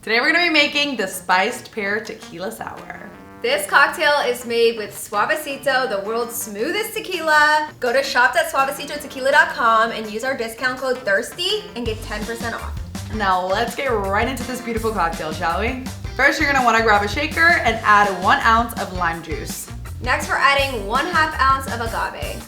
Today we're gonna be making the spiced pear tequila sour. This cocktail is made with Suavecito, the world's smoothest tequila. Go to shop.suavecitotequila.com and use our discount code THIRSTY and get 10% off. Now let's get right into this beautiful cocktail, shall we? First, you're gonna wanna grab a shaker and add 1 ounce of lime juice. Next, we're adding 1/2 ounce of agave.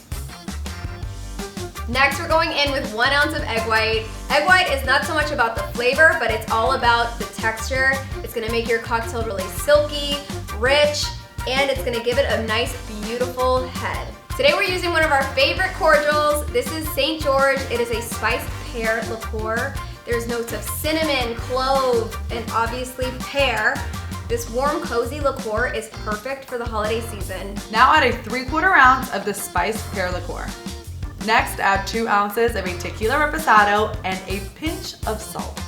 Next, we're going in with 1 ounce of egg white. Egg white is not so much about the flavor, but it's all about the texture. It's gonna make your cocktail really silky, rich, and it's gonna give it a nice, beautiful head. Today we're using one of our favorite cordials. This is St. George. It is a spiced pear liqueur. There's notes of cinnamon, clove, and obviously pear. This warm, cozy liqueur is perfect for the holiday season. Now add a 3/4 ounce of the spiced pear liqueur. Next, add 2 ounces of a tequila reposado and a pinch of salt.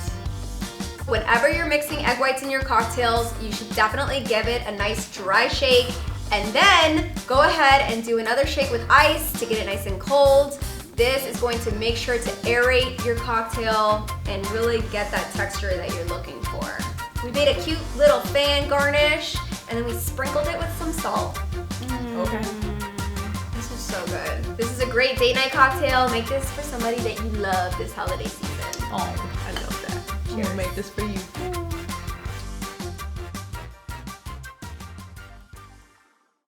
Whenever you're mixing egg whites in your cocktails, you should definitely give it a nice dry shake, and then go ahead and do another shake with ice to get it nice and cold. This is going to make sure to aerate your cocktail and really get that texture that you're looking for. We made a cute little fan garnish, and then we sprinkled it with some salt. Okay. This is so good. This is a great date night cocktail. Make this for somebody that you love this holiday season. Oh, I love that. Cheers. I'll make this for you.